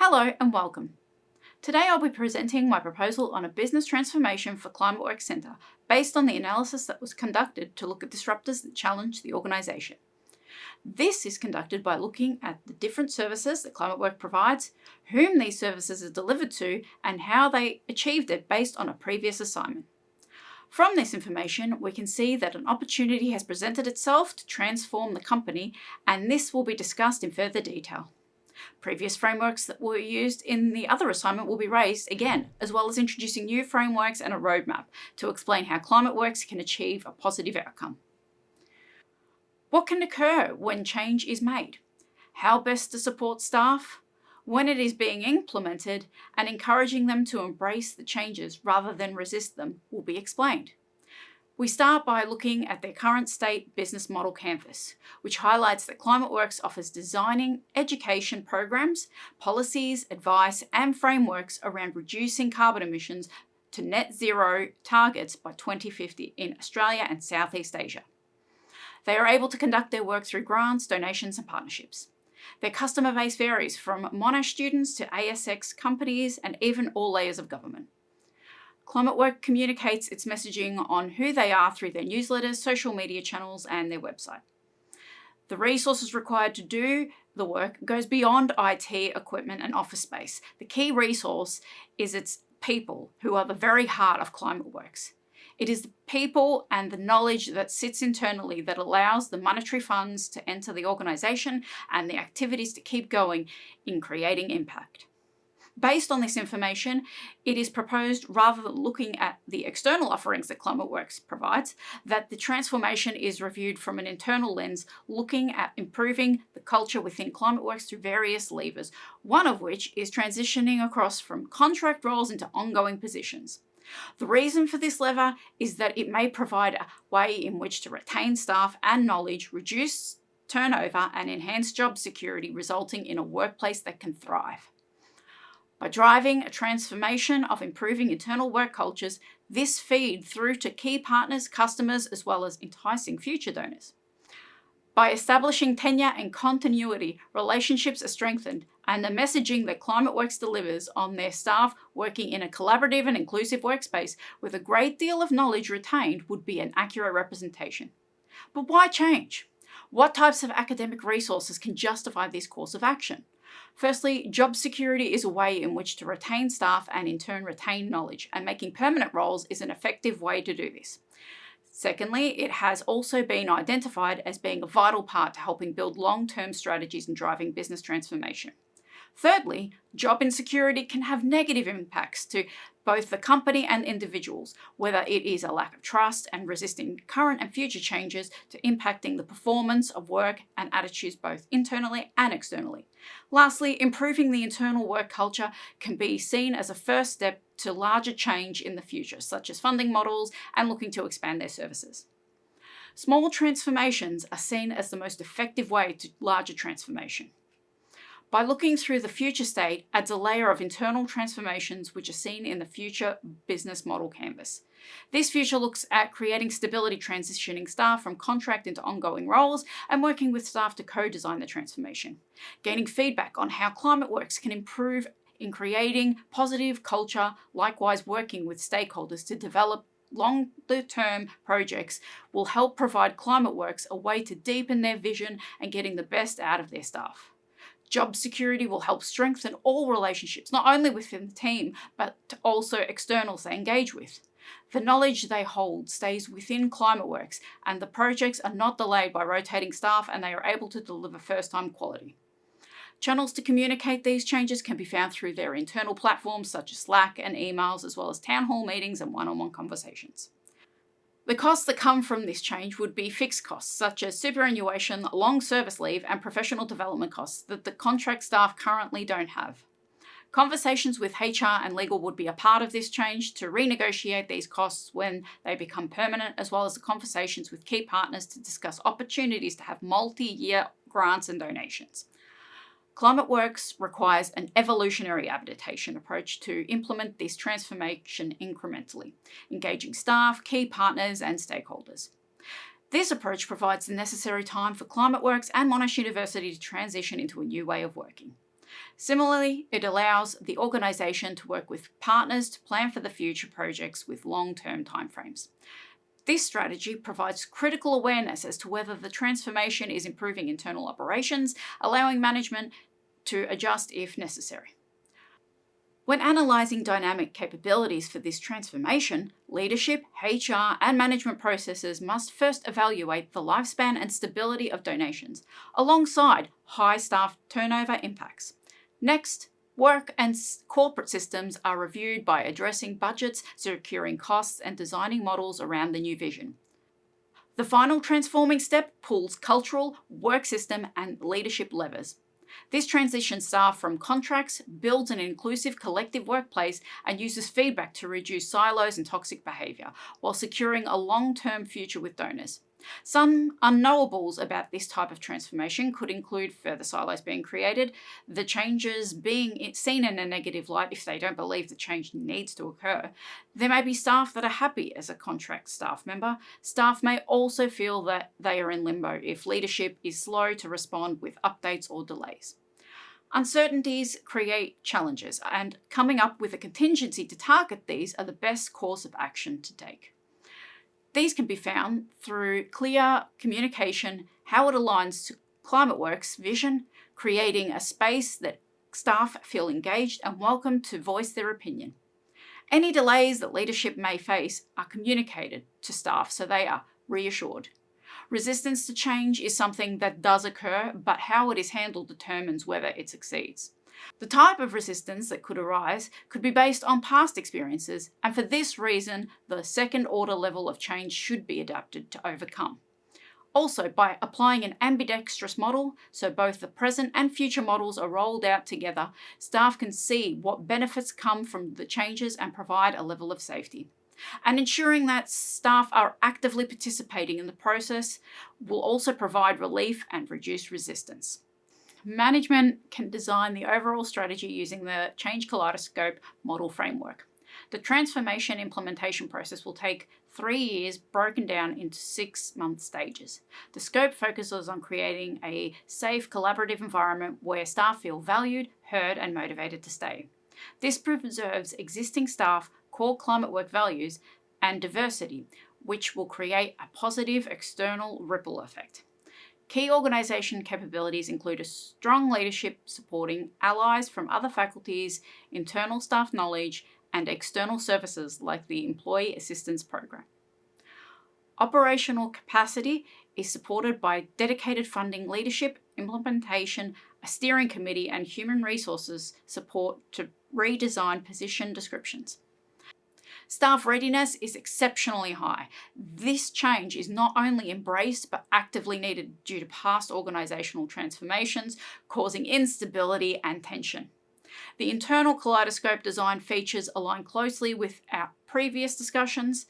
Hello and welcome. Today I'll be presenting my proposal on a business transformation for ClimateWorks Centre based on the analysis that was conducted to look at disruptors that challenge the organisation. This is conducted by looking at the different services that ClimateWorks provides, whom these services are delivered to, and how they achieved it based on a previous assignment. From this information, we can see that an opportunity has presented itself to transform the company, and this will be discussed in further detail. Previous frameworks that were used in the other assignment will be raised again, as well as introducing new frameworks and a roadmap to explain how ClimateWorks can achieve a positive outcome. What can occur when change is made? How best to support staff? When it is being implemented, and encouraging them to embrace the changes rather than resist them will be explained. We start by looking at their current state business model canvas, which highlights that ClimateWorks offers designing education programs, policies, advice, and frameworks around reducing carbon emissions to net zero targets by 2050 in Australia and Southeast Asia. They are able to conduct their work through grants, donations, and partnerships. Their customer base varies from Monash students to ASX companies and even all layers of government. ClimateWorks communicates its messaging on who they are through their newsletters, social media channels, and their website. The resources required to do the work goes beyond IT, equipment, and office space. The key resource is its people, who are the very heart of ClimateWorks. It is the people and the knowledge that sits internally that allows the monetary funds to enter the organisation and the activities to keep going in creating impact. Based on this information, it is proposed, rather than looking at the external offerings that ClimateWorks provides, that the transformation is reviewed from an internal lens, looking at improving the culture within ClimateWorks through various levers, one of which is transitioning across from contract roles into ongoing positions. The reason for this lever is that it may provide a way in which to retain staff and knowledge, reduce turnover, and enhance job security, resulting in a workplace that can thrive. By driving a transformation of improving internal work cultures, this feeds through to key partners, customers, as well as enticing future donors. By establishing tenure and continuity, relationships are strengthened, and the messaging that ClimateWorks delivers on their staff working in a collaborative and inclusive workspace with a great deal of knowledge retained would be an accurate representation. But why change? What types of academic resources can justify this course of action? Firstly, job security is a way in which to retain staff and in turn retain knowledge, and making permanent roles is an effective way to do this. Secondly, it has also been identified as being a vital part to helping build long-term strategies and driving business transformation. Thirdly, job insecurity can have negative impacts to both the company and individuals, whether it is a lack of trust and resisting current and future changes to impacting the performance of work and attitudes both internally and externally. Lastly, improving the internal work culture can be seen as a first step to larger change in the future, such as funding models and looking to expand their services. Small transformations are seen as the most effective way to larger transformation. By looking through the future state adds a layer of internal transformations which are seen in the future business model canvas. This future looks at creating stability, transitioning staff from contract into ongoing roles, and working with staff to co-design the transformation. Gaining feedback on how ClimateWorks can improve in creating positive culture, likewise working with stakeholders to develop longer-term projects will help provide ClimateWorks a way to deepen their vision and getting the best out of their staff. Job security will help strengthen all relationships, not only within the team, but also externals they engage with. The knowledge they hold stays within ClimateWorks, and the projects are not delayed by rotating staff, and they are able to deliver first-time quality. Channels to communicate these changes can be found through their internal platforms such as Slack and emails, as well as town hall meetings and one-on-one conversations. The costs that come from this change would be fixed costs, such as superannuation, long service leave, and professional development costs that the contract staff currently don't have. Conversations with HR and legal would be a part of this change to renegotiate these costs when they become permanent, as well as the conversations with key partners to discuss opportunities to have multi-year grants and donations. ClimateWorks requires an evolutionary adaptation approach to implement this transformation incrementally, engaging staff, key partners, and stakeholders. This approach provides the necessary time for ClimateWorks and Monash University to transition into a new way of working. Similarly, it allows the organisation to work with partners to plan for the future projects with long-term timeframes. This strategy provides critical awareness as to whether the transformation is improving internal operations, allowing management to adjust if necessary. When analysing dynamic capabilities for this transformation, leadership, HR, and management processes must first evaluate the lifespan and stability of donations, alongside high staff turnover impacts. Next, work and corporate systems are reviewed by addressing budgets, securing costs, and designing models around the new vision. The final transforming step pulls cultural, work system, and leadership levers. This transitions staff from contracts, builds an inclusive collective workplace, and uses feedback to reduce silos and toxic behaviour, while securing a long-term future with donors. Some unknowables about this type of transformation could include further silos being created, the changes being seen in a negative light if they don't believe the change needs to occur. There may be staff that are happy as a contract staff member. Staff may also feel that they are in limbo if leadership is slow to respond with updates or delays. Uncertainties create challenges, and coming up with a contingency to target these are the best course of action to take. These can be found through clear communication, how it aligns to ClimateWorks' vision, creating a space that staff feel engaged and welcome to voice their opinion. Any delays that leadership may face are communicated to staff so they are reassured. Resistance to change is something that does occur, but how it is handled determines whether it succeeds. The type of resistance that could arise could be based on past experiences, and for this reason, the second-order level of change should be adapted to overcome. Also, by applying an ambidextrous model, so both the present and future models are rolled out together, staff can see what benefits come from the changes and provide a level of safety. And ensuring that staff are actively participating in the process will also provide relief and reduce resistance. Management can design the overall strategy using the Change Kaleidoscope model framework. The transformation implementation process will take 3 years, broken down into 6-month stages. The scope focuses on creating a safe, collaborative environment where staff feel valued, heard, and motivated to stay. This preserves existing staff, core climate work values, and diversity, which will create a positive external ripple effect. Key organisation capabilities include a strong leadership supporting allies from other faculties, internal staff knowledge, and external services like the Employee Assistance Program. Operational capacity is supported by dedicated funding leadership, implementation, a steering committee, and human resources support to redesign position descriptions. Staff readiness is exceptionally high. This change is not only embraced but actively needed due to past organisational transformations, causing instability and tension. The internal kaleidoscope design features align closely with our previous discussions.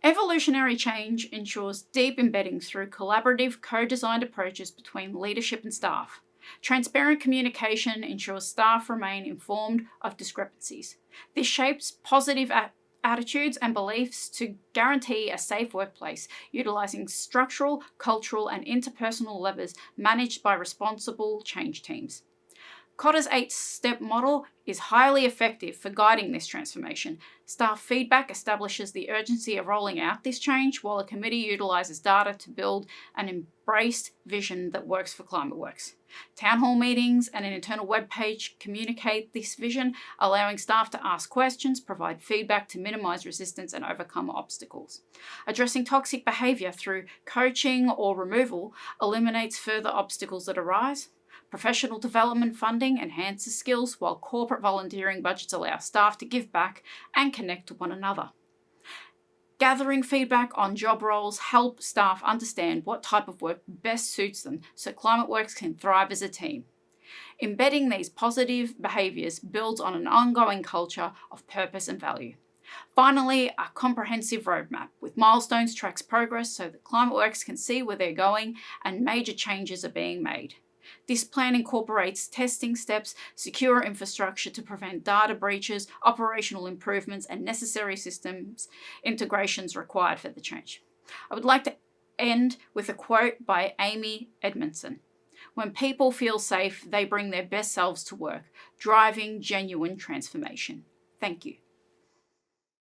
Evolutionary change ensures deep embedding through collaborative, co-designed approaches between leadership and staff. Transparent communication ensures staff remain informed of discrepancies. This shapes positive attitudes and beliefs to guarantee a safe workplace, utilising structural, cultural, and interpersonal levers managed by responsible change teams. Kotter's 8-step model is highly effective for guiding this transformation. Staff feedback establishes the urgency of rolling out this change, while a committee utilises data to build an embraced vision that works for ClimateWorks. Town hall meetings and an internal web page communicate this vision, allowing staff to ask questions, provide feedback to minimise resistance and overcome obstacles. Addressing toxic behaviour through coaching or removal eliminates further obstacles that arise. Professional development funding enhances skills, while corporate volunteering budgets allow staff to give back and connect to one another. Gathering feedback on job roles help staff understand what type of work best suits them so ClimateWorks can thrive as a team. Embedding these positive behaviours builds on an ongoing culture of purpose and value. Finally, a comprehensive roadmap with milestones tracks progress so that ClimateWorks can see where they're going and major changes are being made. This plan incorporates testing steps, secure infrastructure to prevent data breaches, operational improvements, and necessary systems integrations required for the change. I would like to end with a quote by Amy Edmondson. When people feel safe, they bring their best selves to work, driving genuine transformation. Thank you.